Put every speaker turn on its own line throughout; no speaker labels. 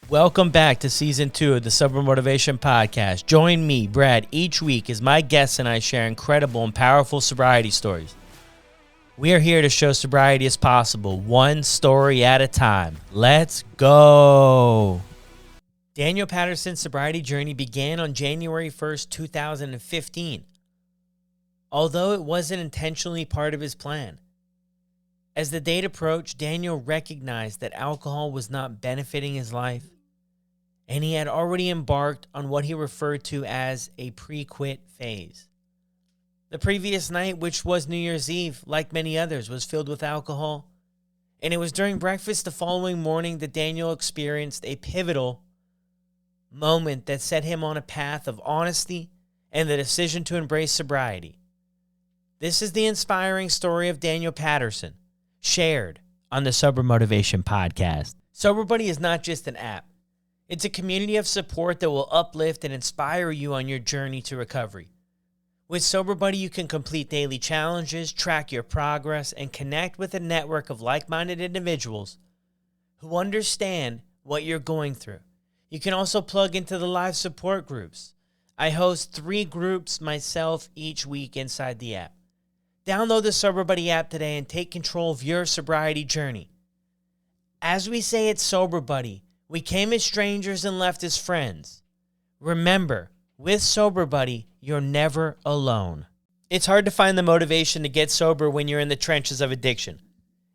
Welcome back to Season 2 of the Sober Motivation Podcast. Join me, Brad, each week as my guests and I share incredible and powerful sobriety stories. We are here to show sobriety is possible, one story at a time. Let's go! Daniel Patterson's sobriety journey began on January 1st, 2015, although it wasn't intentionally part of his plan. As the date approached, Daniel recognized that alcohol was not benefiting his life, and he had already embarked on what he referred to as a pre-quit phase. The previous night, which was New Year's Eve, like many others, was filled with alcohol, and it was during breakfast the following morning that Daniel experienced a pivotal moment that set him on a path of honesty and the decision to embrace sobriety. This is the inspiring story of Daniel Patterson, shared on the Sober Motivation Podcast. Sober Buddy is not just an app. It's a community of support that will uplift and inspire you on your journey to recovery. With Sober Buddy, you can complete daily challenges, track your progress, and connect with a network of like-minded individuals who understand what you're going through. You can also plug into the live support groups. I host 3 groups myself each week inside the app. Download the Sober Buddy app today and take control of your sobriety journey. As we say at Sober Buddy, we came as strangers and left as friends. Remember, with Sober Buddy, you're never alone. It's hard to find the motivation to get sober when you're in the trenches of addiction.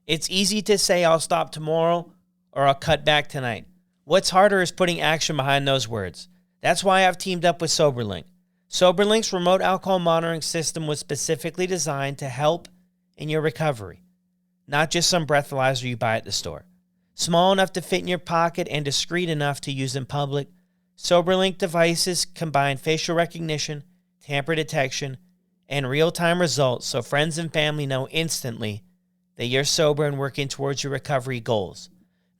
It's easy to say, I'll stop tomorrow or I'll cut back tonight. What's harder is putting action behind those words. That's why I've teamed up with SoberLink. SoberLink's remote alcohol monitoring system was specifically designed to help in your recovery, not just some breathalyzer you buy at the store. Small enough to fit in your pocket and discreet enough to use in public, SoberLink devices combine facial recognition, tamper detection, and real-time results so friends and family know instantly that you're sober and working towards your recovery goals.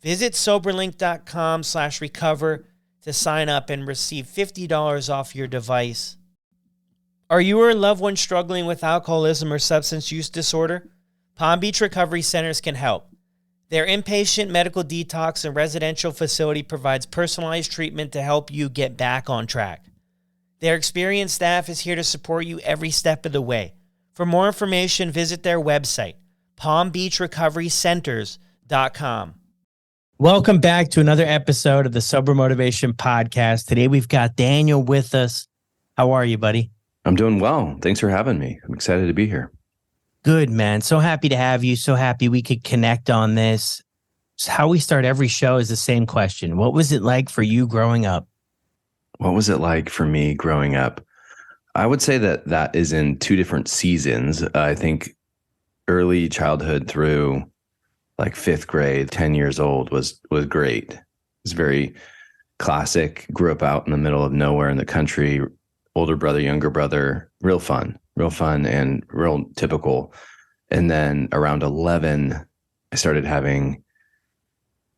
Visit soberlink.com/recover to sign up and receive $50 off your device. Are you or a loved one struggling with alcoholism or substance use disorder? Palm Beach Recovery Centers can help. Their inpatient medical detox and residential facility provides personalized treatment to help you get back on track. Their experienced staff is here to support you every step of the way. For more information, visit their website, palmbeachrecoverycenters.com. Welcome back to another episode of the Sober Motivation Podcast. Today we've got Daniel with us. How are you, buddy?
I'm doing well. Thanks for having me. I'm excited to be here.
Good, man. So happy to have you. So happy we could connect on this. So how we start every show is the same question. What was it like for you growing up?
What was it like for me growing up? I would say that is in 2 different seasons. I think early childhood through like 5th grade, 10 years old was great. It was very classic. Grew up out in the middle of nowhere in the country. Older brother, younger brother, real fun and real typical. And then around 11, I started having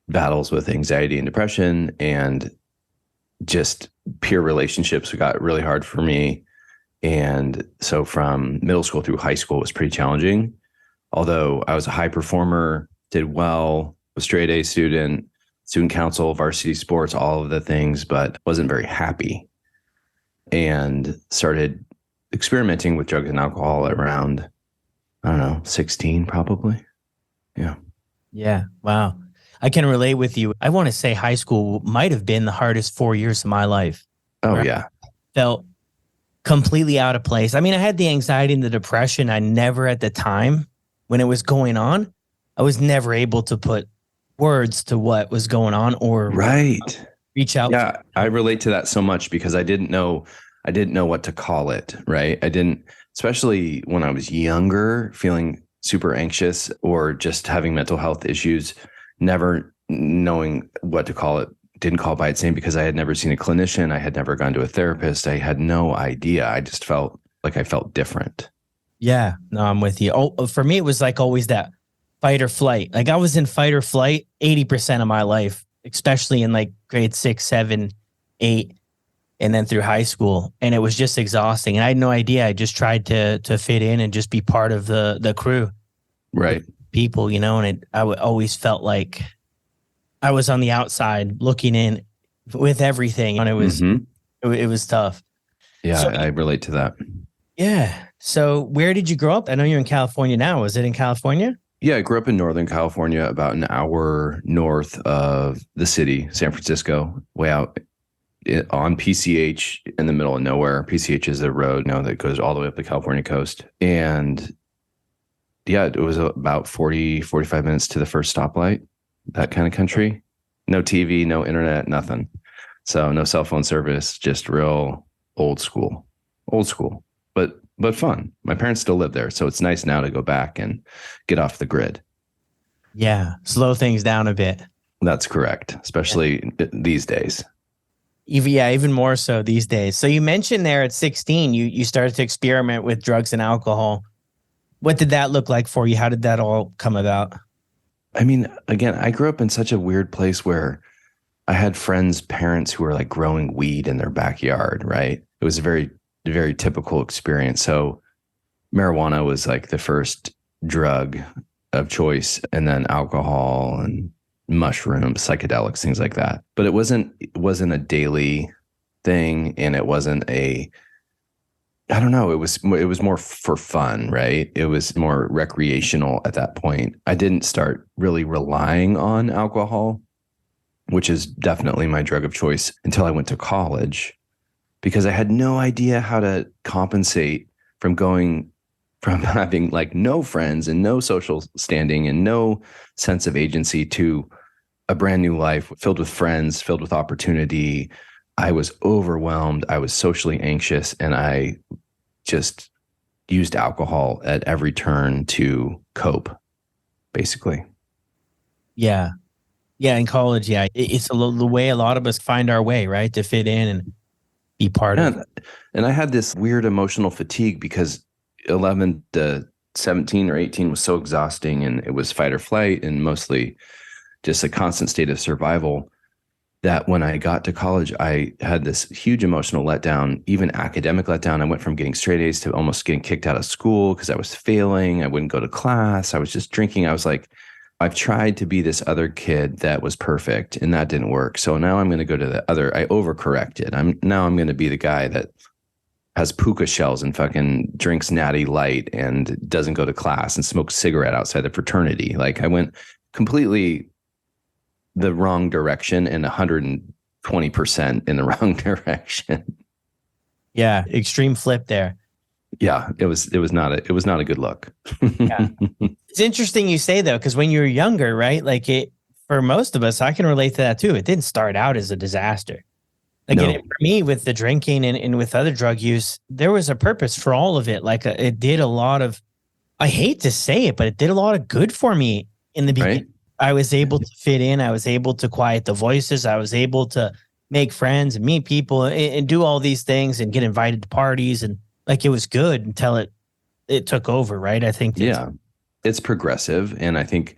battles with anxiety and depression, and just peer relationships got really hard for me. And so from middle school through high school was pretty challenging. Although I was a high performer, did well, was straight A student council, varsity sports, all of the things, but wasn't very happy. And started experimenting with drugs and alcohol around, 16 probably. Yeah.
Yeah. Wow. I can relate with you. I want to say high school might have been the hardest 4 years of my life.
Oh, yeah.
Felt completely out of place. I mean, I had the anxiety and the depression. I never at the time when it was going on, I was never able to put words to what was going on or reach out.
Yeah, I relate to that so much because I didn't know what to call it, right? I didn't, especially when I was younger, feeling super anxious or just having mental health issues, never knowing what to call it. Didn't call it by its name because I had never seen a clinician. I had never gone to a therapist. I had no idea. I just felt like I felt different.
Yeah, no, I'm with you. Oh, for me, it was like always that fight or flight. Like I was in fight or flight 80% of my life, especially in like grade 6, 7, 8, and then through high school. And it was just exhausting. And I had no idea. I just tried to fit in and just be part of the crew.
Right.
People, and I always felt like I was on the outside looking in with everything, and it was tough.
Yeah,
So,
I relate to that.
yeah. So where did you grow up? I know you're in California now. Was it in California?
Yeah, I grew up in Northern California, about an hour north of the city, San Francisco, way out on PCH in the middle of nowhere. PCH is the road that goes all the way up the California coast. And yeah, it was about 45 minutes to the first stoplight, that kind of country. No TV, no internet, nothing. So no cell phone service, just real old school, but fun. My parents still live there. So it's nice now to go back and get off the grid.
Yeah. Slow things down a bit.
That's correct, especially these days.
Even more so these days. So you mentioned there at 16, you started to experiment with drugs and alcohol. What did that look like for you? How did that all come about?
I mean, again, I grew up in such a weird place where I had friends' parents who were like growing weed in their backyard, right? It was a very, very typical experience. So marijuana was like the first drug of choice, and then alcohol and mushrooms, psychedelics, things like that. But it wasn't a daily thing, and it wasn't I don't know, it was more for fun, right? It was more recreational at that point. I didn't start really relying on alcohol, which is definitely my drug of choice, until I went to college, because I had no idea how to compensate from having like no friends and no social standing and no sense of agency to a brand new life filled with friends, filled with opportunity. I was overwhelmed. I was socially anxious, and I just used alcohol at every turn to cope, basically.
Yeah. Yeah. In college. Yeah. It's the way a lot of us find our way, right? To fit in and be part of it.
And I had this weird emotional fatigue because 11 to 17 or 18 was so exhausting, and it was fight or flight and mostly just a constant state of survival, that when I got to college, I had this huge emotional letdown, even academic letdown. I went from getting straight A's to almost getting kicked out of school because I was failing. I wouldn't go to class. I was just drinking. I was like, I've tried to be this other kid that was perfect, and that didn't work. So now I'm going to go to the other. I overcorrected. I'm going to be the guy that has puka shells and fucking drinks Natty Light and doesn't go to class and smokes cigarette outside the fraternity. Like, I went completely the wrong direction and 120% in the wrong direction.
Yeah. Extreme flip there.
Yeah, it was not a good look.
Yeah. It's interesting you say though, because when you were younger, right? Like for most of us, I can relate to that too. It didn't start out as a disaster. Again, for me, with the drinking and with other drug use, there was a purpose for all of it. Like it did a lot of, I hate to say it, but it did a lot of good for me in the beginning. Right? I was able to fit in. I was able to quiet the voices. I was able to make friends and meet people and do all these things and get invited to parties. And like, it was good until it took over, right? I think.
Yeah, it's progressive. And I think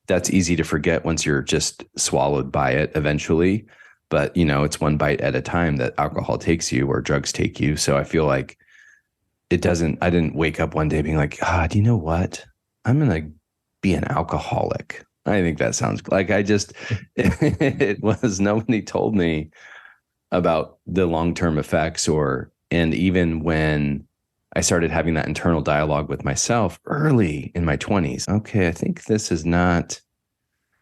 that's easy to forget once you're just swallowed by it eventually. But, it's one bite at a time that alcohol takes you or drugs take you. So I feel like I didn't wake up one day being like, do you know what? I'm going to be an alcoholic. I think that sounds like nobody told me about the long-term effects and even when I started having that internal dialogue with myself early in my 20s. Okay, I think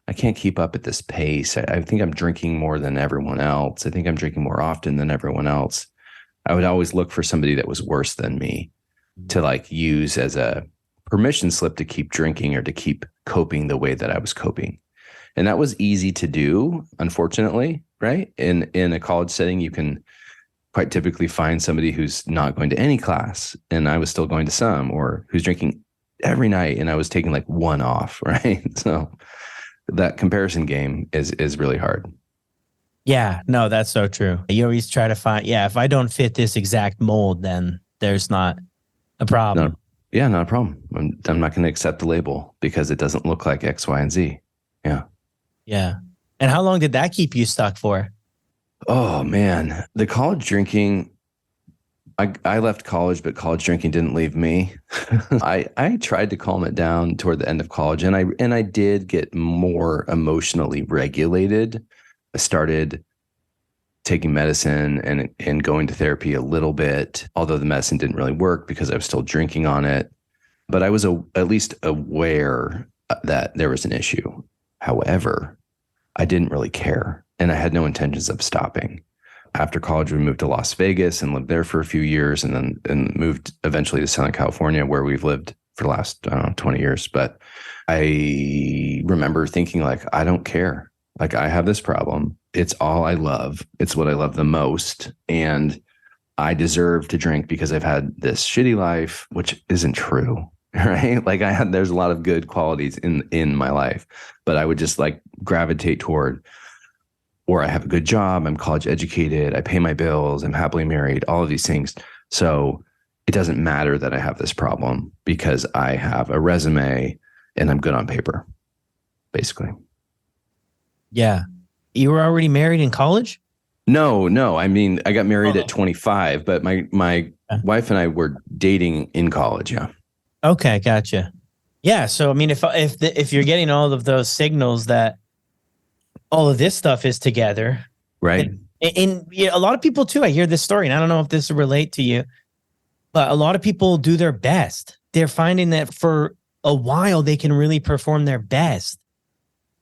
I can't keep up at this pace. I think I'm drinking more than everyone else. I think I'm drinking more often than everyone else. I would always look for somebody that was worse than me to like use as a permission slip to keep drinking or to keep coping the way that I was coping. And that was easy to do, unfortunately, right? In a college setting, you can quite typically find somebody who's not going to any class, and I was still going to some, or who's drinking every night and I was taking like one off, right? So that comparison game is really hard.
Yeah, no, that's so true. You always try to find, if I don't fit this exact mold, then there's not a problem.
Not a problem. I'm not going to accept the label because it doesn't look like X, Y, and Z. Yeah.
Yeah. And how long did that keep you stuck for?
Oh, man. The college drinking I left college, but college drinking didn't leave me. I tried to calm it down toward the end of college, and I did get more emotionally regulated. I started taking medicine and going to therapy a little bit, although the medicine didn't really work because I was still drinking on it. But I was at least aware that there was an issue. However, I didn't really care, and I had no intentions of stopping. After college, we moved to Las Vegas and lived there for a few years, and then moved eventually to Southern California, where we've lived for the last, I don't know, 20 years. But I remember thinking, like, I don't care. Like, I have this problem. It's all I love. It's what I love the most. And I deserve to drink because I've had this shitty life, which isn't true. Right. Like, there's a lot of good qualities in my life, but I would just like gravitate toward, or I have a good job, I'm college educated, I pay my bills, I'm happily married, all of these things. So it doesn't matter that I have this problem because I have a resume and I'm good on paper, basically.
Yeah. You were already married in college?
No. I mean, I got married at 25, but my wife and I were dating in college. Yeah.
Okay, gotcha. Yeah, so I mean, if you're getting all of those signals that all of this stuff is together,
right?
And a lot of people too. I hear this story, and I don't know if this will relate to you, but a lot of people do their best. They're finding that for a while they can really perform their best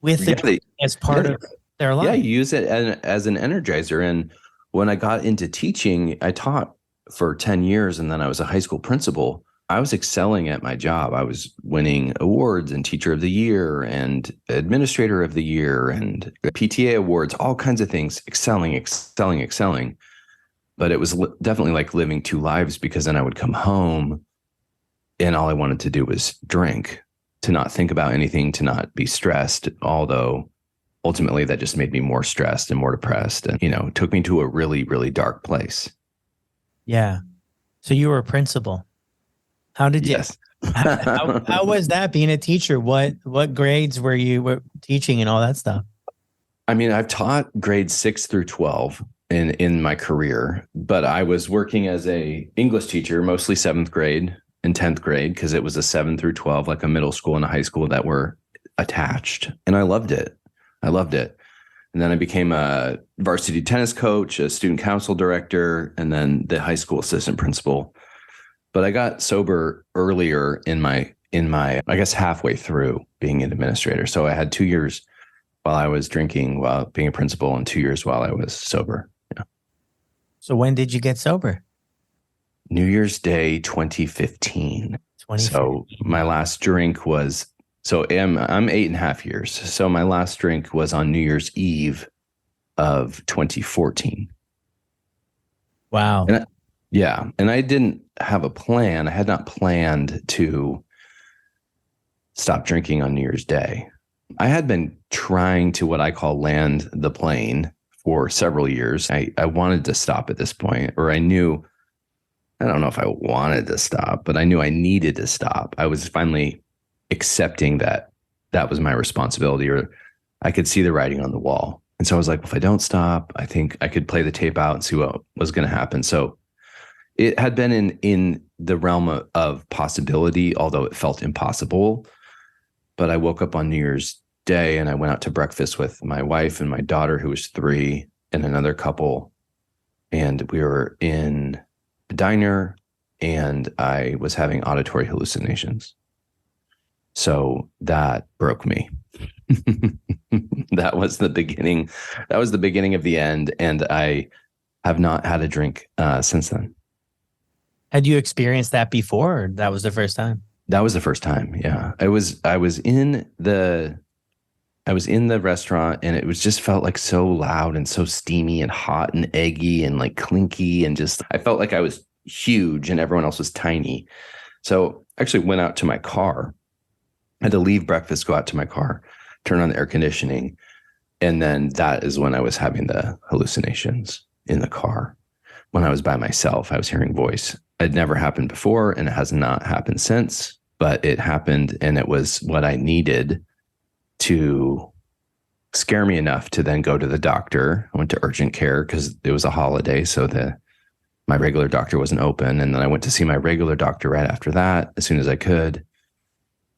with it as part of their life.
Yeah, you use it as an energizer. And when I got into teaching, I taught for 10 years, and then I was a high school principal. I was excelling at my job. I was winning awards and teacher of the year and administrator of the year and PTA awards, all kinds of things, excelling. But it was definitely like living two lives, because then I would come home and all I wanted to do was drink, to not think about anything, to not be stressed. Although ultimately that just made me more stressed and more depressed, and, took me to a really, really dark place.
Yeah. So you were a principal. How did you?
Yes.
how was that being a teacher? What grades were you teaching and all that stuff?
I mean, I've taught grades 6 through 12 in my career, but I was working as a English teacher, mostly 7th grade and 10th grade, because it was a 7 through 12, like a middle school and a high school that were attached. And I loved it. And then I became a varsity tennis coach, a student council director, and then the high school assistant principal. But I got sober earlier in my, I guess, halfway through being an administrator. So I had 2 years while I was drinking, while being a principal, and 2 years while I was sober. Yeah.
So when did you get sober?
New Year's Day, 2015. So my last drink was, so I'm 8.5 years. So my last drink was on New Year's Eve of 2014.
Wow.
And I didn't have a plan. I had not planned to stop drinking on New Year's Day. I had been trying to, what I call, land the plane for several years. I wanted to stop at this point, or I don't know if I wanted to stop, but I knew I needed to stop. I was finally accepting that was my responsibility, or I could see the writing on the wall. And so I was like, if I don't stop, I think I could play the tape out and see what was going to happen. So it had been in the realm of possibility, although it felt impossible. But I woke up on New Year's Day and I went out to breakfast with my wife and my daughter, who was 3, and another couple. And we were in a diner, and I was having auditory hallucinations. So that broke me. That was the beginning. That was the beginning of the end. And I have not had a drink since then.
Had you experienced that before, or that was the first time?
That was the first time. Yeah. I was in the restaurant, and it was just felt like so loud and so steamy and hot and eggy and like clinky, and just, I felt like I was huge and everyone else was tiny. So I actually went out to my car. I had to leave breakfast, go out to my car, turn on the air conditioning. And then that is when I was having the hallucinations in the car. When I was by myself, I was hearing voice. It never happened before, and it has not happened since, but it happened, and it was what I needed to scare me enough to then go to the doctor. I went to urgent care because it was a holiday. So my regular doctor wasn't open. And then I went to see my regular doctor right after that, as soon as I could,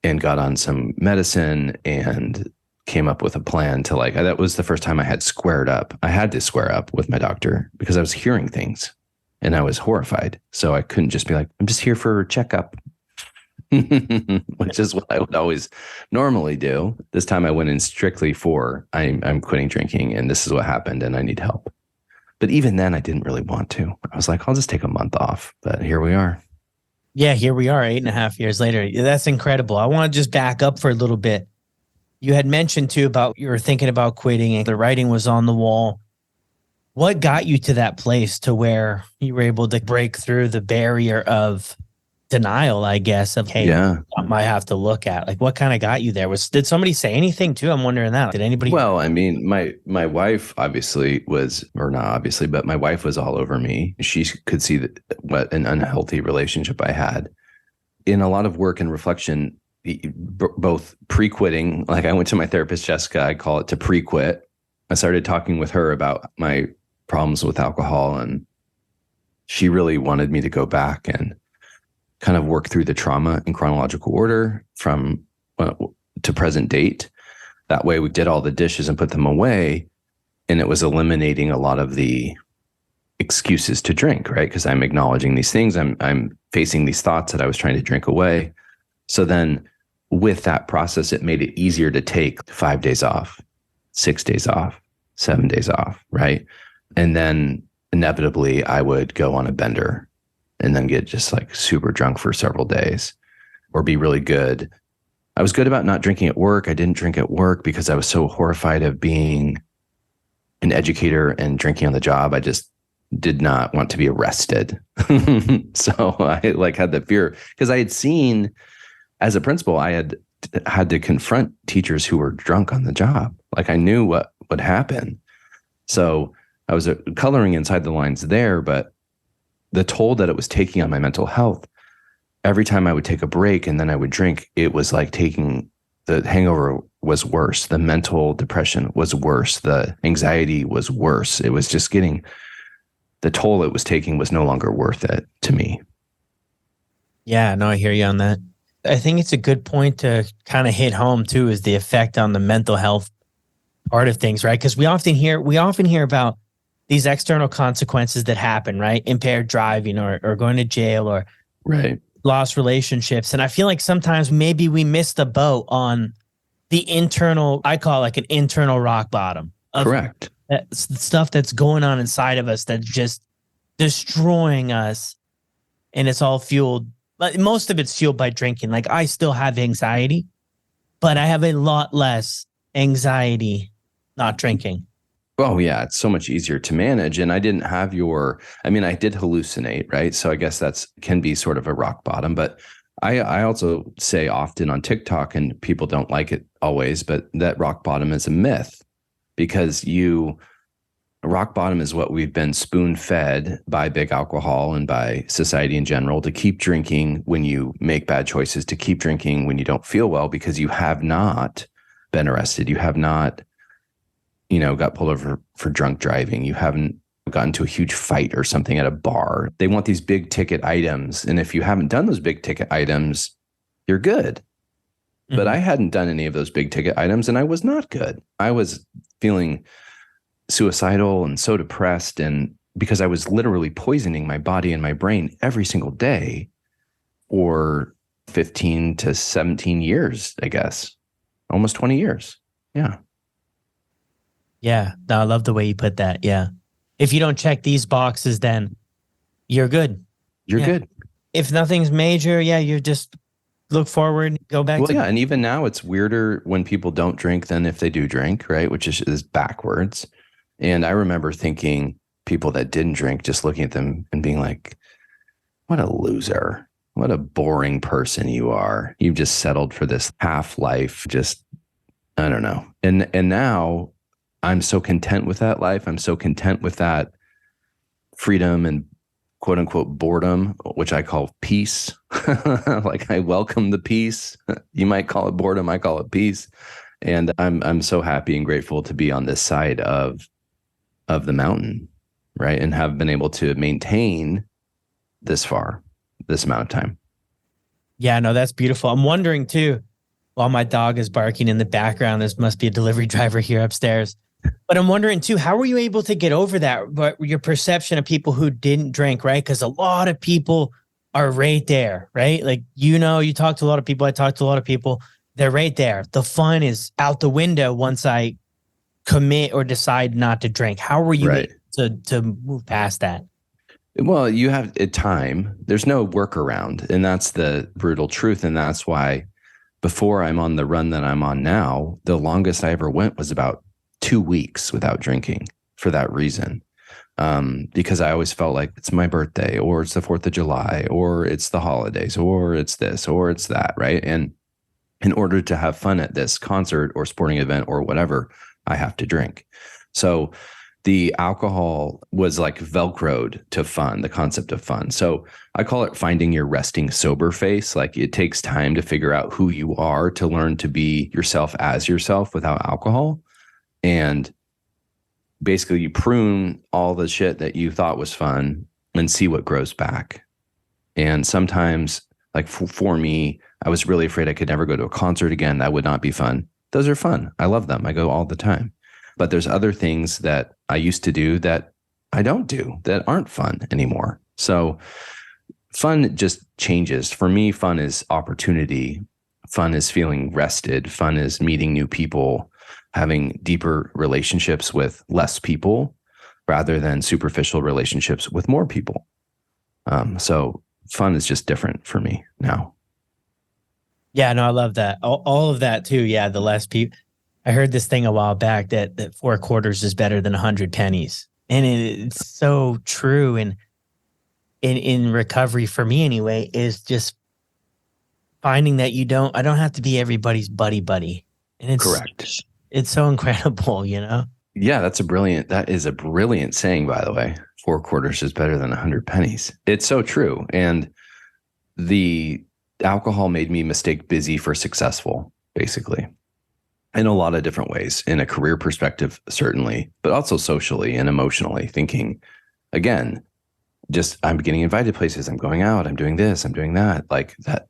and got on some medicine and came up with a plan to like, that was the first time I had squared up. I had to square up with my doctor because I was hearing things and I was horrified. So I couldn't just be like, I'm just here for a checkup, which is what I would always normally do. This time I went in strictly for, I'm quitting drinking and this is what happened and I need help. But even then, I didn't really want to. I was like, I'll just take a month off. But here we are.
Yeah, here we are 8.5 years later. That's incredible. I want to just back up for a little bit. You had mentioned too about you were thinking about quitting and the writing was on the wall. What got you to that place to where you were able to break through the barrier of denial, I guess, of, hey, I might have to look at, like, what kind of got you there? Did somebody say anything too? I'm wondering that. Did anybody?
Well, I mean, my wife obviously was, or not obviously, but my wife was all over me. She could see what an unhealthy relationship I had. In a lot of work and reflection, both pre-quitting, like I went to my therapist, Jessica, I call it to pre-quit. I started talking with her about my problems with alcohol, and she really wanted me to go back and kind of work through the trauma in chronological order from to present date. That way we did all the dishes and put them away, and it was eliminating a lot of the excuses to drink, right? Because I'm acknowledging these things. I'm facing these thoughts that I was trying to drink away. So then with that process, it made it easier to take 5 days off, 6 days off, 7 days off, right? And then inevitably I would go on a bender and then get just like super drunk for several days or be really good. I was good about not drinking at work. I didn't drink at work because I was so horrified of being an educator and drinking on the job. I just did not want to be arrested. So I like had the fear because I had seen, as a principal, I had to confront teachers who were drunk on the job. Like I knew what would happen. So I was coloring inside the lines there, but the toll that it was taking on my mental health, every time I would take a break and then I would drink, it was like the hangover was worse. The mental depression was worse. The anxiety was worse. It was just the toll it was taking was no longer worth it to me.
Yeah, no, I hear you on that. I think it's a good point to kind of hit home too, is the effect on the mental health part of things, right? Because we often hear about these external consequences that happen, right? Impaired driving or going to jail or
right.
Lost relationships. And I feel like sometimes maybe we miss the boat on the internal, I call it like an internal rock bottom.
Correct.
Stuff that's going on inside of us that's just destroying us. And it's all fueled, but most of it's fueled by drinking. Like I still have anxiety, but I have a lot less anxiety not drinking.
Oh yeah, it's so much easier to manage. And I didn't have I did hallucinate, right? So I guess can be sort of a rock bottom, but I also say often on TikTok, and people don't like it always, but that rock bottom is a myth because rock bottom is what we've been spoon fed by big alcohol and by society in general, to keep drinking when you make bad choices, to keep drinking when you don't feel well, because you have not been arrested. You have not, got pulled over for drunk driving. You haven't gotten to a huge fight or something at a bar. They want these big ticket items. And if you haven't done those big ticket items, you're good. Mm-hmm. But I hadn't done any of those big ticket items and I was not good. I was feeling suicidal and so depressed, and because I was literally poisoning my body and my brain every single day for 15 to 17 years, I guess. Almost 20 years. Yeah.
Yeah. No, I love the way you put that. Yeah. If you don't check these boxes, then you're good.
You're good.
If nothing's major, you just look forward, go back to.
Yeah. And even now it's weirder when people don't drink than if they do drink, right? Which is backwards. And I remember thinking people that didn't drink, just looking at them and being like, what a loser. What a boring person you are. You've just settled for this half life. Just, I don't know. And now I'm so content with that life. I'm so content with that freedom and quote unquote boredom, which I call peace. Like I welcome the peace. You might call it boredom. I call it peace. And I'm so happy and grateful to be on this side of the mountain. right? And have been able to maintain this amount of time.
Yeah, no, that's beautiful. I'm wondering too, while my dog is barking in the background, this must be a delivery driver here upstairs. But I'm wondering too, how were you able to get over that? But your perception of people who didn't drink, right? Because a lot of people are right there, right? Like, you talk to a lot of people. I talk to a lot of people. They're right there. The fun is out the window once I commit or decide not to drink. How were you able to move past that?
Well, you have a time. There's no workaround, and that's the brutal truth. And that's why before I'm on the run that I'm on now, the longest I ever went was about 2 weeks without drinking for that reason. Because I always felt like it's my birthday, or it's the 4th of July, or it's the holidays, or it's this, or it's that, right? And in order to have fun at this concert or sporting event or whatever, I have to drink. So the alcohol was like Velcroed to fun, the concept of fun. So I call it finding your resting sober face. Like, it takes time to figure out who you are, to learn to be yourself as yourself without alcohol. And basically you prune all the shit that you thought was fun and see what grows back. And sometimes, like for me, I was really afraid I could never go to a concert again. That would not be fun. Those are fun. I love them. I go all the time. But there's other things that I used to do that I don't do, that aren't fun anymore. So fun just changes. For me, fun is opportunity. Fun is feeling rested. Fun is meeting new people, having deeper relationships with less people rather than superficial relationships with more people. So fun is just different for me now.
Yeah, no, I love that. All of that too. Yeah, the less people. I heard this thing a while back that 4 quarters is better than 100 pennies. And it's so true. And in recovery, for me anyway, is just finding that I don't have to be everybody's buddy. And it's
correct.
It's so incredible,
Yeah, that is a brilliant saying, by the way. 4 quarters is better than 100 pennies. It's so true. And the alcohol made me mistake busy for successful, basically, in a lot of different ways, in a career perspective, certainly, but also socially and emotionally, thinking, again, just I'm getting invited places, I'm going out, I'm doing this, I'm doing that, like that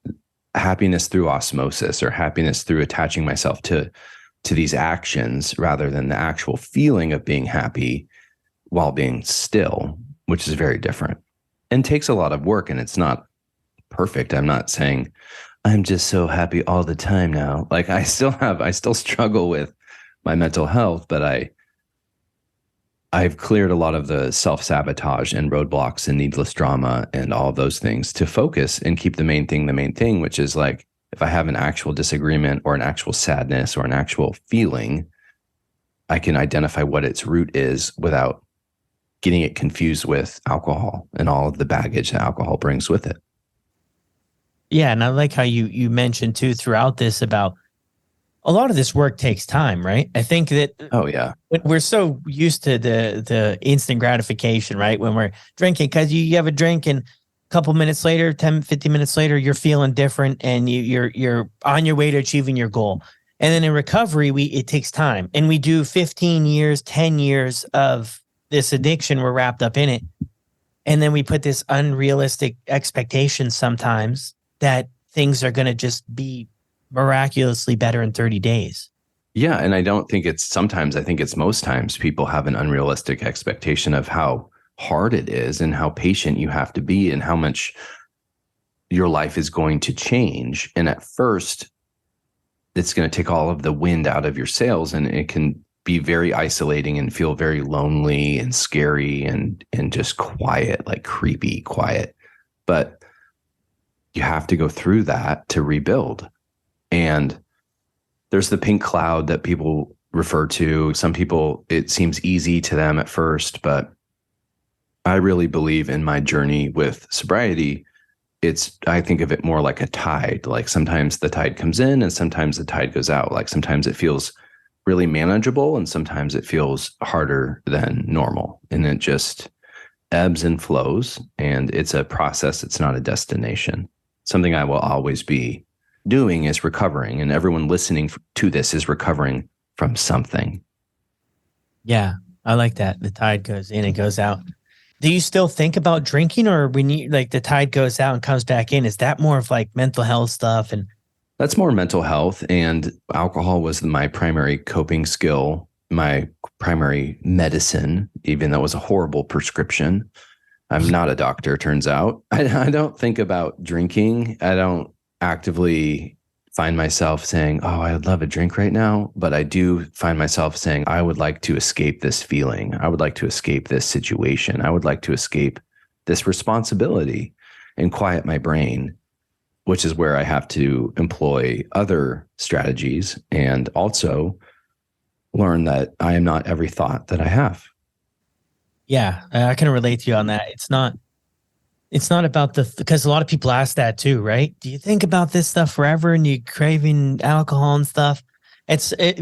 happiness through osmosis, or happiness through attaching myself to these actions rather than the actual feeling of being happy while being still, which is very different and takes a lot of work. And it's not perfect. I'm not saying I'm just so happy all the time now. Like, I still struggle with my mental health, but I've cleared a lot of the self-sabotage and roadblocks and needless drama and all of those things to focus and keep the main thing, which is like, if I have an actual disagreement or an actual sadness or an actual feeling, I can identify what its root is without getting it confused with alcohol and all of the baggage that alcohol brings with it.
Yeah, and I like how you mentioned too throughout this about a lot of this work takes time, right? I think that we're so used to the instant gratification, right? When we're drinking, because you have a drink and a couple minutes later, 10, 15 minutes later, you're feeling different and you're on your way to achieving your goal. And then in recovery, it takes time. And we do 15 years, 10 years of this addiction. We're wrapped up in it. And then we put this unrealistic expectation sometimes that things are going to just be miraculously better in 30 days.
Yeah. And I think it's most times people have an unrealistic expectation of how hard it is and how patient you have to be and how much your life is going to change. And at first, it's going to take all of the wind out of your sails, and it can be very isolating and feel very lonely and scary and just quiet, like creepy quiet. But you have to go through that to rebuild. And there's the pink cloud that people refer to. Some people, it seems easy to them at first, but I really believe in my journey with sobriety. I think of it more like a tide. Like, sometimes the tide comes in and sometimes the tide goes out. Like, sometimes it feels really manageable and sometimes it feels harder than normal. And it just ebbs and flows. And it's a process. It's not a destination. Something I will always be doing is recovering, and everyone listening to this is recovering from something.
Yeah. I like that. The tide goes in and goes out. Do you still think about drinking, or when you like the tide goes out and comes back in, is that more of like mental health stuff? And
That's more mental health. And alcohol was my primary coping skill, my primary medicine, even though it was a horrible prescription. I'm not a doctor, turns out. I don't think about drinking. I don't actively find myself saying, oh, I'd love a drink right now. But I do find myself saying, I would like to escape this feeling. I would like to escape this situation. I would like to escape this responsibility and quiet my brain, which is where I have to employ other strategies and also learn that I am not every thought that I have.
yeah, I can relate to you on that. It's not about because a lot of people ask that too, right? Do you think about this stuff forever and you craving alcohol and stuff?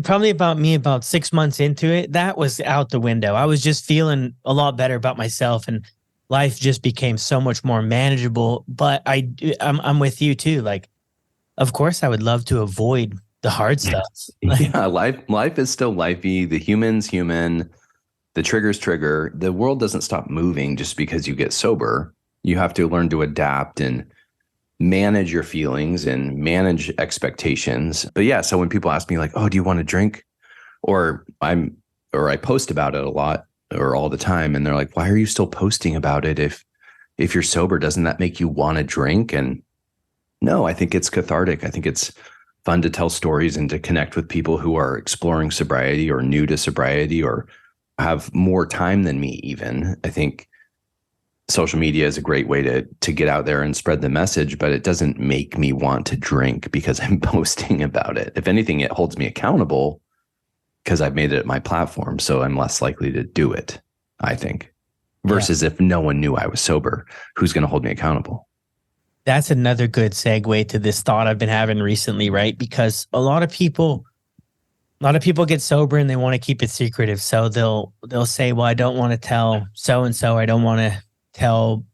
Probably about me about 6 months into it. That was out the window. I was just feeling a lot better about myself and life just became so much more manageable. But I'm with you too. Like, of course, I would love to avoid the hard stuff.
Yeah, life is still lifey. The human's human. The trigger's trigger. The world doesn't stop moving just because you get sober. You have to learn to adapt and manage your feelings and manage expectations. But yeah, so when people ask me like, "Oh, do you want to drink?" or I post about it a lot or all the time, and they're like, "Why are you still posting about it if you're sober? Doesn't that make you want to drink?" And no, I think it's cathartic. I think it's fun to tell stories and to connect with people who are exploring sobriety or new to sobriety or have more time than me even. I think social media is a great way to get out there and spread the message, but it doesn't make me want to drink because I'm posting about it. If anything, it holds me accountable because I've made it my platform. So I'm less likely to do it, I think, versus if no one knew I was sober, who's going to hold me accountable?
That's another good segue to this thought I've been having recently, right? Because a lot of people get sober and they want to keep it secretive. So they'll say, well, I don't want to tell so and so. I don't want to tell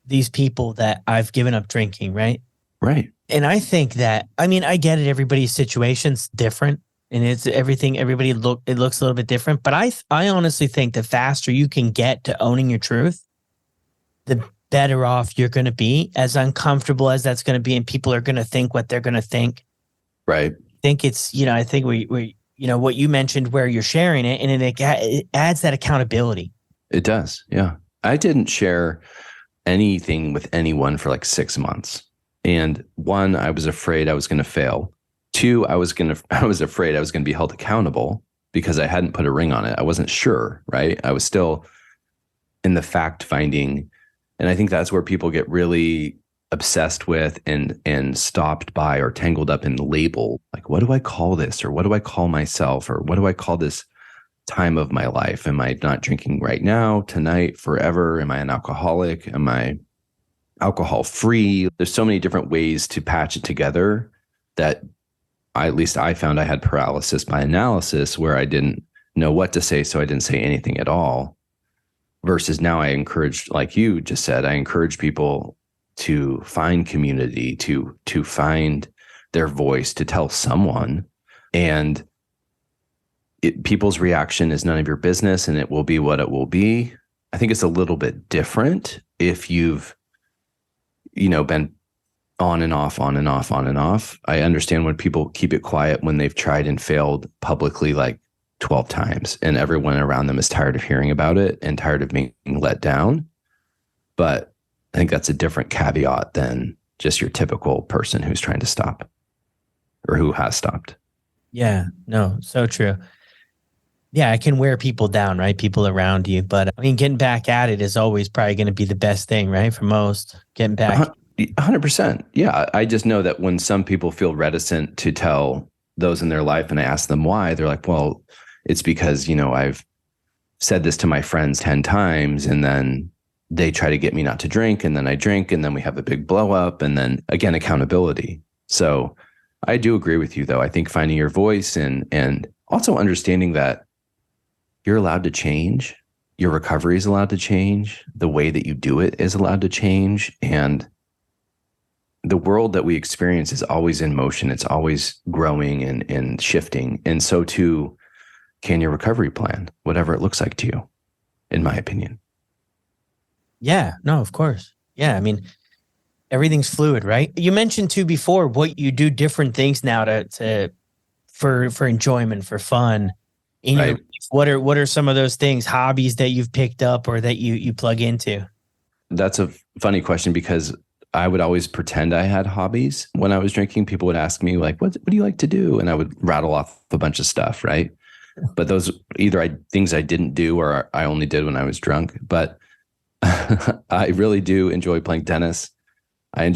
these people that I've given up drinking, right?
Right.
And I think that, I mean, I get it. Everybody's situation's different and it's everything. It looks a little bit different, but I honestly think the faster you can get to owning your truth, the better off you're going to be, as uncomfortable as that's going to be. And people are going to think what they're going to think.
Right.
I think it's, I think we what you mentioned where you're sharing it and it adds that accountability.
It does. Yeah. I didn't share anything with anyone for like 6 months. And one, I was afraid I was going to fail. Two, I was afraid I was going to be held accountable because I hadn't put a ring on it. I wasn't sure, right? I was still in the fact finding. And I think that's where people get really obsessed with and stopped by or tangled up in the label. Like, what do I call this? Or what do I call myself? Or what do I call this time of my life? Am I not drinking right now, tonight, forever? Am I an alcoholic? Am I alcohol free? There's so many different ways to patch it together that at least I found I had paralysis by analysis where I didn't know what to say. So I didn't say anything at all. Versus now I encourage, like you just said, I encourage people to find community, to find their voice, to tell someone. And people's reaction is none of your business and it will be what it will be. I think it's a little bit different if you've, been on and off, on and off, on and off. I understand when people keep it quiet when they've tried and failed publicly like 12 times and everyone around them is tired of hearing about it and tired of being let down. But I think that's a different caveat than just your typical person who's trying to stop or who has stopped.
Yeah, no, so true. Yeah, it can wear people down, right? People around you. But I mean, getting back at it is always probably going to be the best thing, right? For most, getting back.
100%. Yeah. I just know that when some people feel reticent to tell those in their life and I ask them why, they're like, well, it's because, I've said this to my friends 10 times and then they try to get me not to drink and then I drink and then we have a big blow up and then again, accountability. So I do agree with you though. I think finding your voice and also understanding that you're allowed to change. Your recovery is allowed to change. The way that you do it is allowed to change. And the world that we experience is always in motion. It's always growing and shifting. And so too, can your recovery plan, whatever it looks like to you, in my opinion.
Yeah, no, of course. Yeah, I mean, everything's fluid, right? You mentioned too before what you do different things now for enjoyment, for fun in your
Right.
life. What are some of those things, hobbies that you've picked up or that you plug into?
That's a funny question because I would always pretend I had hobbies when I was drinking. People would ask me like, what do you like to do? And I would rattle off a bunch of stuff. Right. But those either things I didn't do or I only did when I was drunk. But I really do enjoy playing tennis. I'm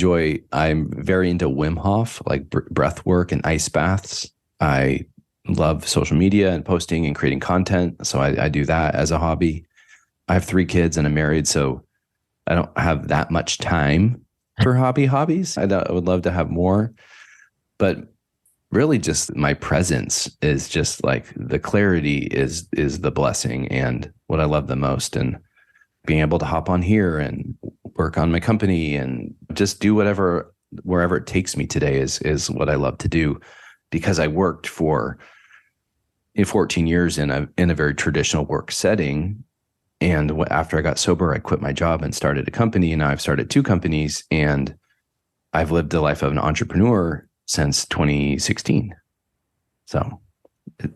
very into Wim Hof, like breath work and ice baths. I love social media and posting and creating content. So I do that as a hobby. I have 3 kids and I'm married. So I don't have that much time for hobbies. I would love to have more, but really just my presence is just like the clarity is the blessing and what I love the most. And being able to hop on here and work on my company and just do wherever it takes me today is what I love to do, because I worked for 14 years in a very traditional work setting. And after I got sober, I quit my job and started a company. And now I've started 2 companies and I've lived the life of an entrepreneur since 2016. So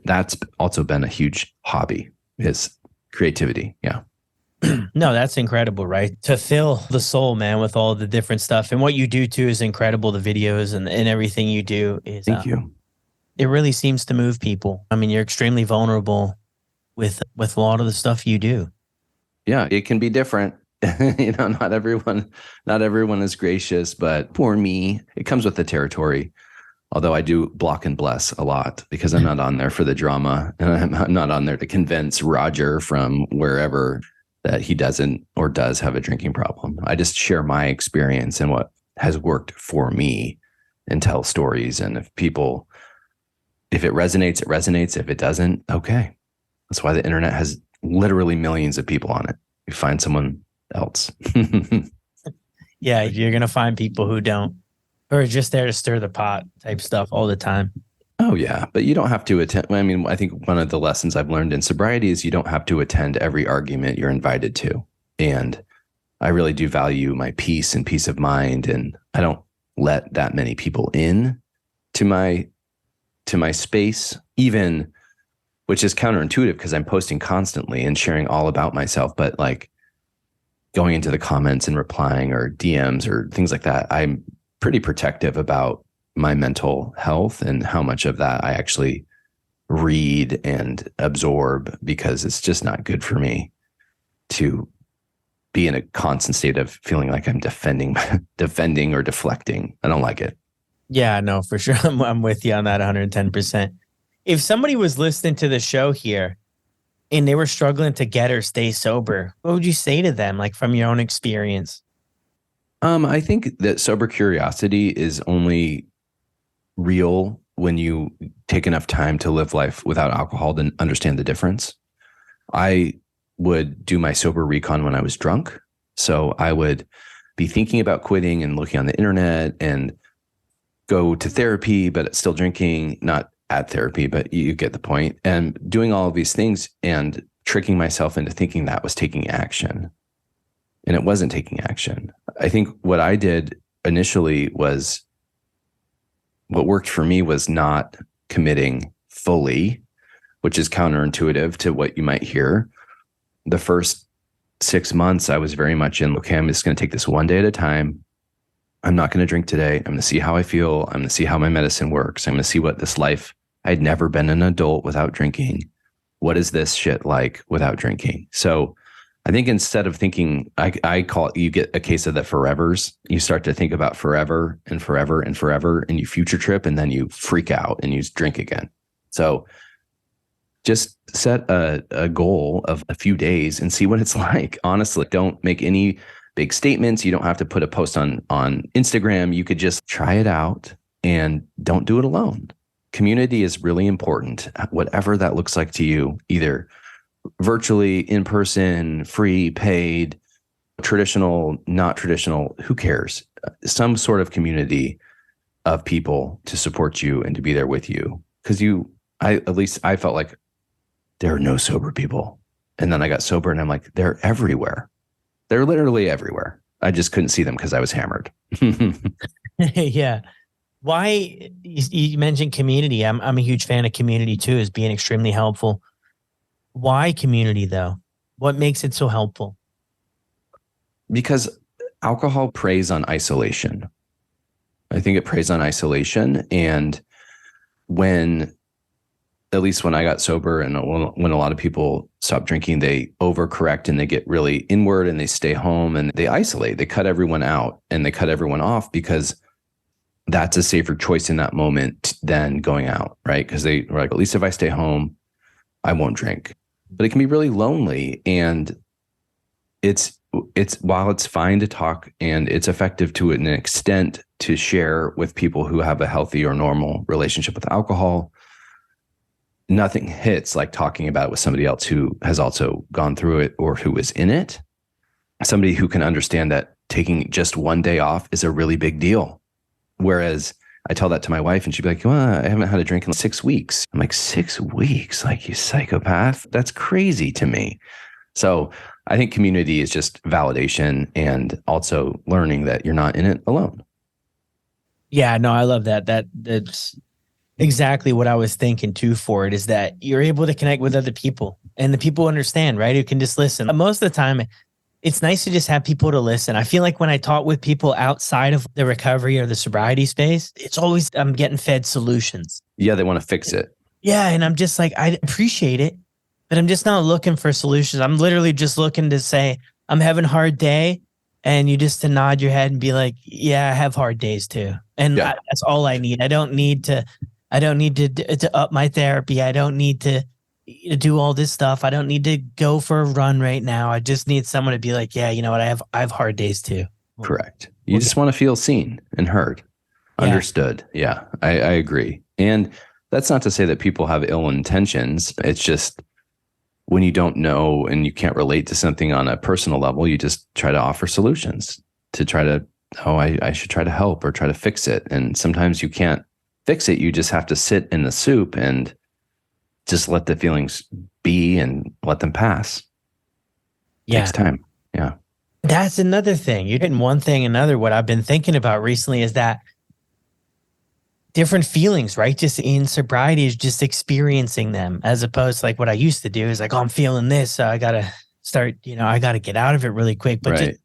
that's also been a huge hobby, is creativity. Yeah.
No, that's incredible, right? To fill the soul, man, with all the different stuff. And what you do too is incredible. The videos and everything you do is,
Thank you.
It really seems to move people. I mean, you're extremely vulnerable with a lot of the stuff you do.
Yeah, it can be different. Not everyone is gracious, but for me, it comes with the territory. Although I do block and bless a lot because I'm not on there for the drama, and I'm not on there to convince Roger from wherever that he doesn't or does have a drinking problem. I just share my experience and what has worked for me and tell stories. And if it resonates, it resonates. If it doesn't, okay. That's why the internet has literally millions of people on it. You find someone else.
Yeah, you're going to find people who don't, or are just there to stir the pot type stuff all the time.
Oh, yeah. But you don't have to attend. I mean, I think one of the lessons I've learned in sobriety is you don't have to attend every argument you're invited to. And I really do value my peace and peace of mind. And I don't let that many people in to my space, even, which is counterintuitive because I'm posting constantly and sharing all about myself. But like going into the comments and replying or DMs or things like that, I'm pretty protective about my mental health and how much of that I actually read and absorb, because it's just not good for me to be in a constant state of feeling like I'm defending or deflecting. I don't like it.
Yeah, no, for sure. I'm with you on that 110%. If somebody was listening to the show here and they were struggling to get or stay sober, what would you say to them, like from your own experience?
I think that sober curiosity is only real when you take enough time to live life without alcohol to understand the difference. I would do my sober recon when I was drunk. So I would be thinking about quitting and looking on the internet and go to therapy, but still drinking, not at therapy, but you get the point. And doing all of these things and tricking myself into thinking that was taking action. And it wasn't taking action. I think what I did initially was, what worked for me was not committing fully, which is counterintuitive to what you might hear. The first 6 months, I was very much in, okay, I'm just going to take this one day at a time. I'm not going to drink today. I'm going to see how I feel. I'm going to see how my medicine works. I'm going to see what this life, I'd never been an adult without drinking. What is this shit like without drinking? So I think instead of thinking, I call it, you get a case of the forevers. You start to think about forever and forever and forever, and you future trip, and then you freak out and you drink again. So just set a goal of a few days and see what it's like. Honestly, don't make any big statements. You don't have to put a post on Instagram. You could just try it out and don't do it alone. Community is really important, whatever that looks like to you, either virtually, in person, free, paid, traditional, not traditional, who cares? Some sort of community of people to support you and to be there with you. Because at least I felt like there are no sober people. And then I got sober and I'm like, they're everywhere. They're literally everywhere. I just couldn't see them because I was hammered.
Yeah. Why you mentioned community? I'm a huge fan of community too, as being extremely helpful. Why community though? What makes it so helpful?
Because alcohol preys on isolation. I think it preys on isolation. And at least when I got sober and when a lot of people stop drinking, they overcorrect and they get really inward and they stay home and they isolate. They cut everyone out and they cut everyone off because that's a safer choice in that moment than going out, right? Because they were like, at least if I stay home, I won't drink. But it can be really lonely. And it's while it's fine to talk and it's effective to an extent to share with people who have a healthy or normal relationship with alcohol, nothing hits like talking about it with somebody else who has also gone through it or who is in it. Somebody who can understand that taking just one day off is a really big deal. Whereas I tell that to my wife and she'd be like, well, I haven't had a drink in 6 weeks. I'm like, 6 weeks? Like, you psychopath? That's crazy to me. So I think community is just validation and also learning that you're not in it alone.
Yeah, no, I love that. That's exactly what I was thinking too for it, is that you're able to connect with other people and the people understand, right? Who can just listen. Most of the time, it's nice to just have people to listen. I feel like when I talk with people outside of the recovery or the sobriety space, it's always I'm getting fed solutions.
Yeah, they want to fix it.
Yeah, and I'm just like, I appreciate it, but I'm just not looking for solutions. I'm literally just looking to say, I'm having a hard day. And you just to nod your head and be like, yeah, I have hard days too. And that's all I need. I don't need to up my therapy. I don't need to do all this stuff. I don't need to go for a run right now. I just need someone to be like, yeah, you know what? I have hard days too.
Correct. You just want to feel seen and heard, understood. Yeah, I agree. And that's not to say that people have ill intentions. It's just when you don't know and you can't relate to something on a personal level, you just try to offer solutions to try to, I should try to help or try to fix it. And sometimes you can't fix it. You just have to sit in the soup and just let the feelings be and let them pass.
Yeah.
Takes time. Yeah.
That's another thing. You're hitting one thing, another. What I've been thinking about recently is that different feelings, right? Just in sobriety is just experiencing them, as opposed to like what I used to do is like, oh, I'm feeling this. So I got to start, I got to get out of it really quick. But just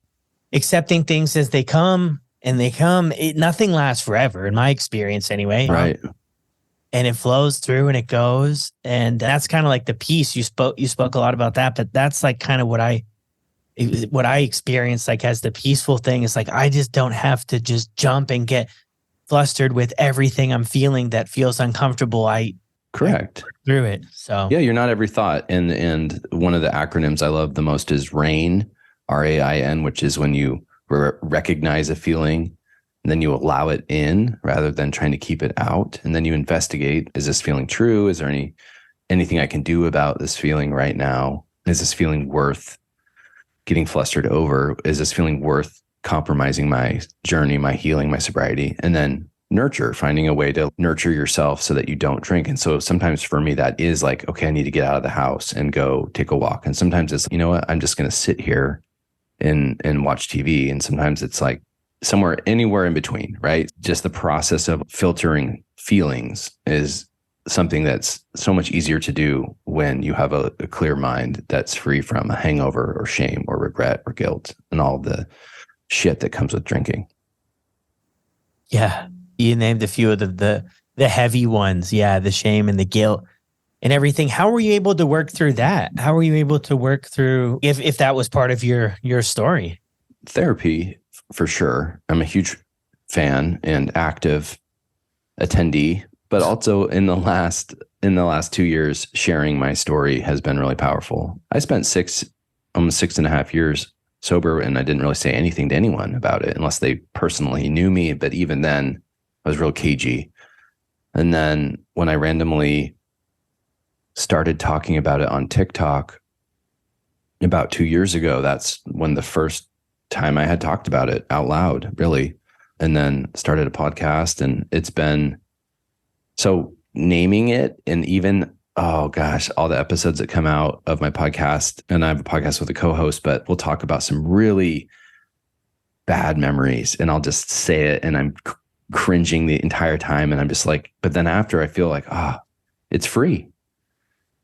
accepting things as they come and they come, nothing lasts forever in my experience anyway.
Right.
And it flows through and it goes. And that's kind of like the peace you spoke a lot about that, but that's like kind of what I experienced, like as the peaceful thing is like, I just don't have to just jump and get flustered with everything I'm feeling that feels uncomfortable.
Correct.
Through it. So
yeah, you're not every thought. And one of the acronyms I love the most is RAIN, RAIN, which is when you recognize a feeling and then you allow it in rather than trying to keep it out. And then you investigate, is this feeling true? Is there anything I can do about this feeling right now? Is this feeling worth getting flustered over? Is this feeling worth compromising my journey, my healing, my sobriety? And then nurture, finding a way to nurture yourself so that you don't drink. And so sometimes for me, that is like, okay, I need to get out of the house and go take a walk. And sometimes it's, you know what, I'm just going to sit here and watch TV. And sometimes it's like anywhere in between, right? Just the process of filtering feelings is something that's so much easier to do when you have a clear mind that's free from a hangover or shame or regret or guilt and all the shit that comes with drinking.
Yeah. You named a few of the heavy ones. Yeah. The shame and the guilt and everything. How were you able to work through that? How were you able to work through, if that was part of your story?
Therapy, for sure. I'm a huge fan and active attendee, but also in the last 2 years, sharing my story has been really powerful. I spent almost 6.5 years sober, and I didn't really say anything to anyone about it unless they personally knew me. But even then, I was real cagey. And then when I randomly started talking about it on TikTok about 2 years ago, that's when the first time I had talked about it out loud, really. And then started a podcast, and it's been so naming it and even Oh gosh, all the episodes that come out of my podcast, and I have a podcast with a co-host, but we'll talk about some really bad memories, and I'll just say it, and I'm cringing the entire time, and I'm just like, but then after I feel like, it's free.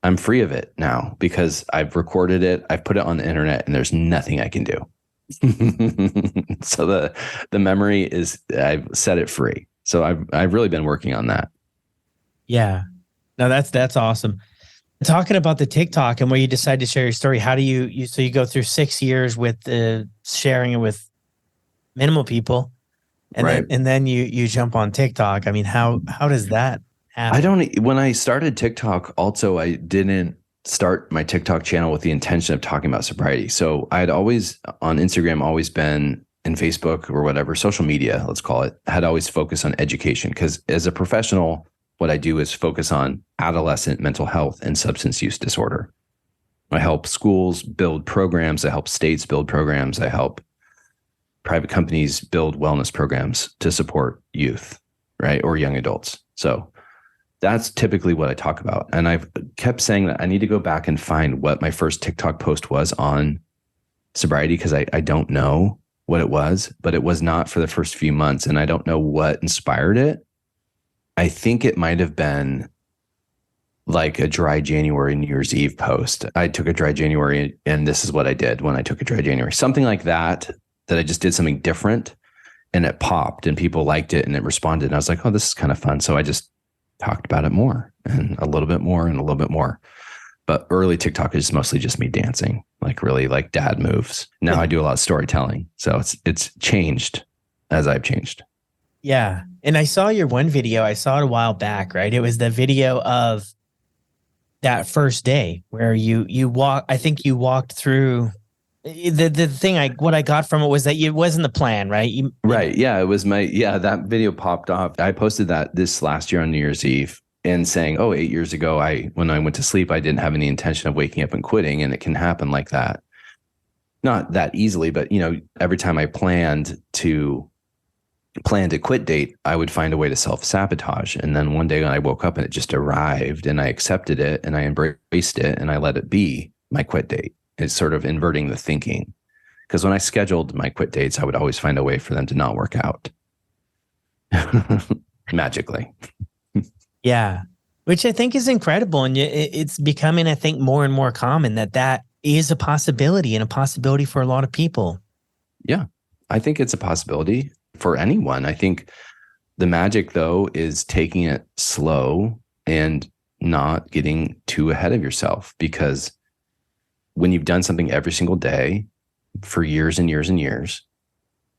I'm free of it now because I've recorded it, I've put it on the internet, and there's nothing I can do. So the memory is, I've set it free. So I've really been working on that.
Yeah. No, that's awesome. Talking about the TikTok and where you decide to share your story, how do so you go through 6 years with sharing it with minimal people, and
Right.
then you jump on TikTok. I mean, how does that happen?
When I started TikTok, also, I didn't start my TikTok channel with the intention of talking about sobriety. So I had always on Instagram, always been in Facebook or whatever, social media, let's call it, had always focused on education. Because as a professional, what I do is focus on adolescent mental health and substance use disorder. I help schools build programs. I help states build programs. I help private companies build wellness programs to support youth, right? Or young adults. So that's typically what I talk about. And I've kept saying that I need to go back and find what my first TikTok post was on sobriety, because I don't know what it was, but it was not for the first few months. And I don't know what inspired it. I think it might have been like a dry January New Year's Eve post. I took a dry January, and this is what I did when I took a dry January. Something like that I just did something different, and it popped and people liked it and it responded. And I was like, oh, this is kind of fun. So I just talked about it more and a little bit more and a little bit more. But early TikTok is mostly just me dancing, like really like dad moves. Now I do a lot of storytelling. So it's changed as I've changed.
Yeah. And I saw your one video. I saw it a while back, right? It was the video of that first day where you walk. I think you walked through the thing. What I got from it was that it wasn't the plan, right?
Right. Yeah. It was that video popped off. I posted that this last year on New Year's Eve and saying, 8 years ago, when I went to sleep, I didn't have any intention of waking up and quitting. And it can happen like that. Not that easily, but every time I planned a quit date, I would find a way to self-sabotage. And then one day when I woke up and it just arrived, and I accepted it and I embraced it and I let it be my quit date. It's sort of inverting the thinking. Because when I scheduled my quit dates, I would always find a way for them to not work out. Magically.
Yeah. Which I think is incredible. And it's becoming, I think, more and more common that is a possibility, and a possibility for a lot of people.
Yeah. I think it's a possibility for anyone. I think the magic, though, is taking it slow and not getting too ahead of yourself. Because when you've done something every single day for years and years and years,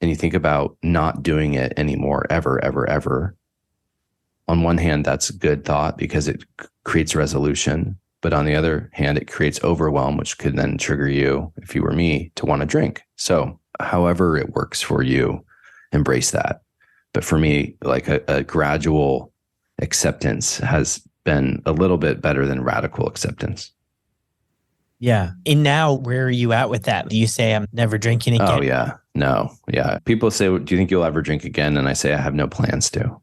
and you think about not doing it anymore, ever, ever, ever, on one hand, that's a good thought because it creates resolution. But on the other hand, it creates overwhelm, which could then trigger you, if you were me, to want to drink. So however it works for you, embrace that. But for me, like a gradual acceptance has been a little bit better than radical acceptance.
Yeah. And now, where are you at with that? Do you say, I'm never drinking again?
Oh, yeah. No. Yeah. People say, do you think you'll ever drink again? And I say, I have no plans to.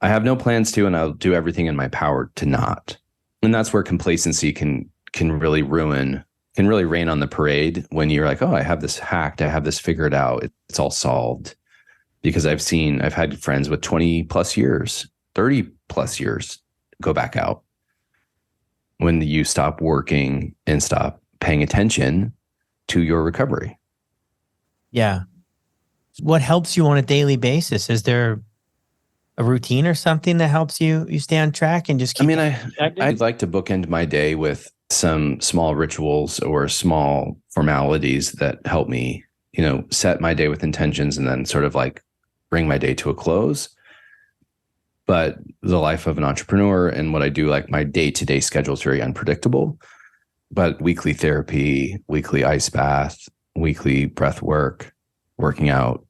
I have no plans to, and I'll do everything in my power to not. And that's where complacency can really rain on the parade, when you're like, oh, I have this hacked. I have this figured out. It's all solved. Because I've had friends with 20 plus years, 30 plus years go back out when you stop working and stop paying attention to your recovery.
Yeah. What helps you on a daily basis? Is there a routine or something that helps you stay on track and just keep?
I'd like to bookend my day with some small rituals or small formalities that help me, set my day with intentions and then sort of like bring my day to a close. But the life of an entrepreneur and what I do, like my day-to-day schedule is very unpredictable. But weekly therapy, weekly ice bath, weekly breath work, working out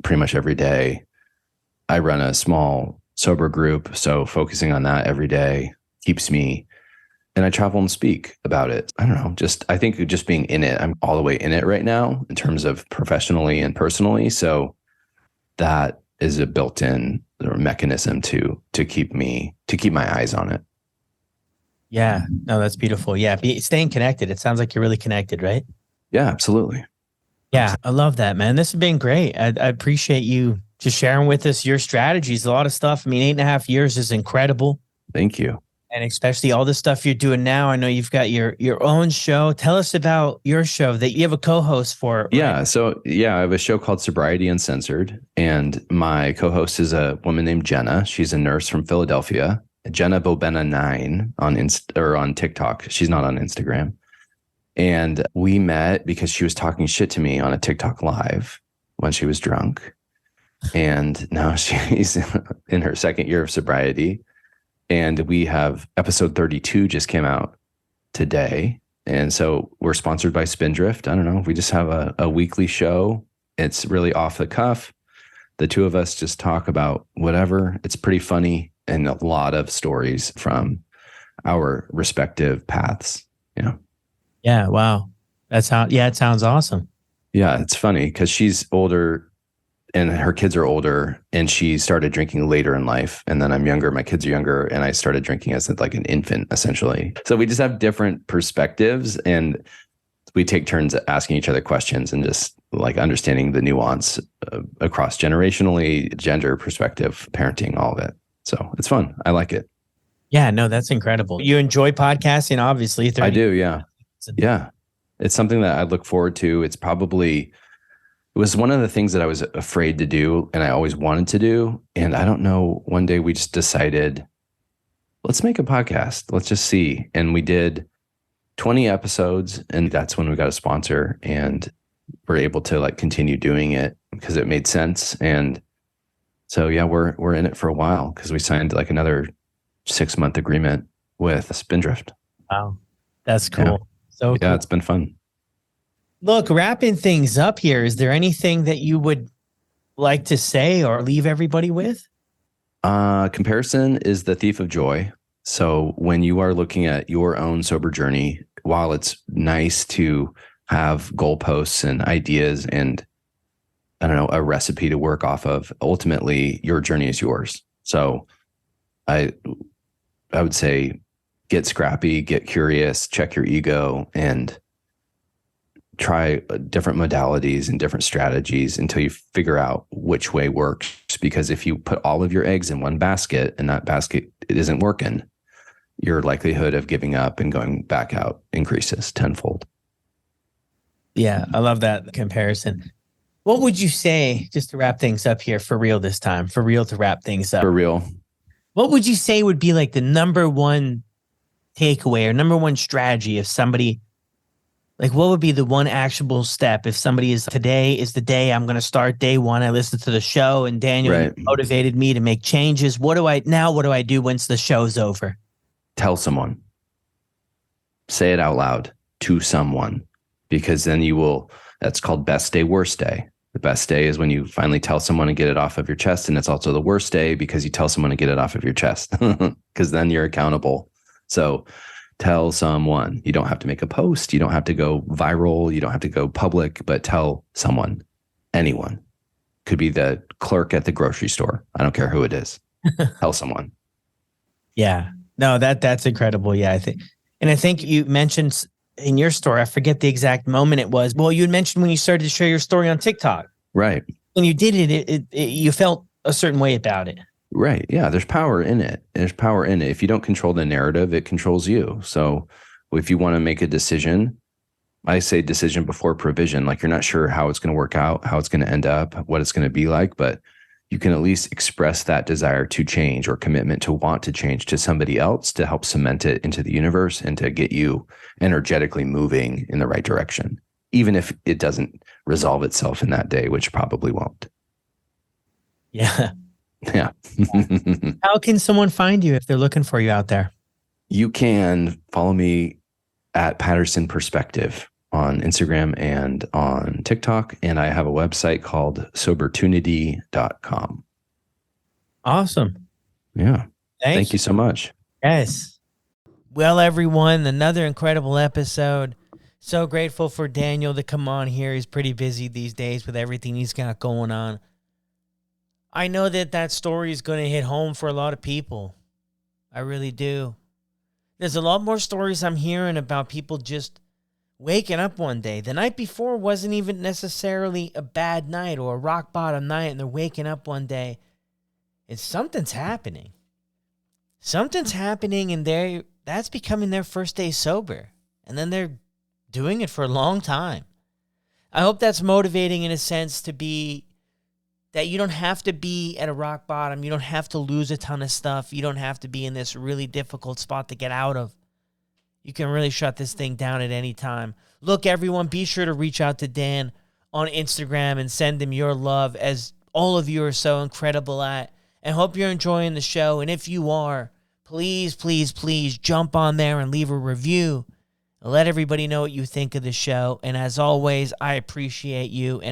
pretty much every day. I run a small sober group, so focusing on that every day keeps me. And I travel and speak about it. I don't know, I think just being in it, I'm all the way in it right now in terms of professionally and personally. So that is a built-in mechanism to keep my eyes on it.
Yeah. No, that's beautiful. Yeah. Staying connected. It sounds like you're really connected, right?
Yeah, absolutely.
Yeah. I love that, man. This has been great. I appreciate you just sharing with us your strategies, a lot of stuff. I mean, 8.5 years is incredible.
Thank you.
And especially all the stuff you're doing now. I know you've got your own show. Tell us about your show that you have a co-host for, right?
Yeah. So, I have a show called Sobriety Uncensored, and my co host is a woman named Jenna. She's a nurse from Philadelphia. Jenna Bobena9 on TikTok. She's not on Instagram. And we met because she was talking shit to me on a TikTok live when she was drunk. And now she's in her second year of sobriety. And we have episode 32 just came out today. And so we're sponsored by Spindrift. I don't know. We just have a weekly show. It's really off the cuff. The two of us just talk about whatever. It's pretty funny and a lot of stories from our respective paths.
Yeah. Wow. It sounds awesome.
Yeah, it's funny because she's older and her kids are older, and she started drinking later in life. And then I'm younger, my kids are younger, and I started drinking as like an infant, essentially. So we just have different perspectives, and we take turns at asking each other questions and just like understanding the nuance across generationally, gender perspective, parenting, all of it. So it's fun. I like it.
Yeah, no, that's incredible. You enjoy podcasting, obviously.
I do. Yeah. Yeah. It's something that I look forward to. It was one of the things that I was afraid to do and I always wanted to do. And I don't know, one day we just decided, let's make a podcast. Let's just see. And we did 20 episodes, and that's when we got a sponsor, and we're able to like continue doing it because it made sense. And so, yeah, we're in it for a while because we signed like another 6-month agreement with Spindrift.
Wow. That's cool.
Yeah.
So
yeah,
cool.
It's been fun.
Look, wrapping things up here, is there anything that you would like to say or leave everybody with?
Comparison is the thief of joy. So when you are looking at your own sober journey, while it's nice to have goalposts and ideas and, I don't know, a recipe to work off of, ultimately your journey is yours. So I would say get scrappy, get curious, check your ego, and try different modalities and different strategies until you figure out which way works. Because if you put all of your eggs in one basket and that basket it isn't working, your likelihood of giving up and going back out increases tenfold.
Yeah, I love that comparison. What would you say, just to wrap things up here for real this time, for real to wrap things up?
For real.
What would you say would be like the number one takeaway or number one strategy if somebody, like what would be the one actionable step if somebody is, today is the day I'm going to start day one. I listened to the show and Daniel
Right.
motivated me to make changes. What do I do once the show's over?
Tell someone. Say it out loud to someone, because then that's called best day, worst day. The best day is when you finally tell someone and get it off of your chest. And it's also the worst day because you tell someone to get it off of your chest, because then you're accountable. So tell someone. You don't have to make a post. You don't have to go viral. You don't have to go public, but tell someone, anyone. Could be the clerk at the grocery store. I don't care who it is. Tell someone.
Yeah, no, that's incredible. Yeah, I think you mentioned in your story, I forget the exact moment it was. Well, you had mentioned when you started to share your story on TikTok.
Right.
When you did it, you felt a certain way about it.
Right. Yeah. There's power in it. There's power in it. If you don't control the narrative, it controls you. So if you want to make a decision, I say decision before provision. Like you're not sure how it's going to work out, how it's going to end up, what it's going to be like, but you can at least express that desire to change or commitment to want to change to somebody else to help cement it into the universe and to get you energetically moving in the right direction, even if it doesn't resolve itself in that day, which probably won't.
Yeah.
Yeah.
How can someone find you if they're looking for you out there?
You can follow me at Patterson Perspective on Instagram and on TikTok. And I have a website called sobertunity.com.
Awesome.
Yeah. Thank you so much.
Yes. Well, everyone, another incredible episode. So grateful for Daniel to come on here. He's pretty busy these days with everything he's got going on. I know that story is going to hit home for a lot of people. I really do. There's a lot more stories I'm hearing about people just waking up one day. The night before wasn't even necessarily a bad night or a rock bottom night, and they're waking up one day and something's happening. Something's happening, and that's becoming their first day sober. And then they're doing it for a long time. I hope that's motivating in a sense to be that you don't have to be at a rock bottom. You don't have to lose a ton of stuff. You don't have to be in this really difficult spot to get out of. You can really shut this thing down at any time. Look, everyone, be sure to reach out to Dan on Instagram and send him your love, as all of you are so incredible at. And hope you're enjoying the show. And if you are, please, please, please jump on there and leave a review. Let everybody know what you think of the show. And as always, I appreciate you. And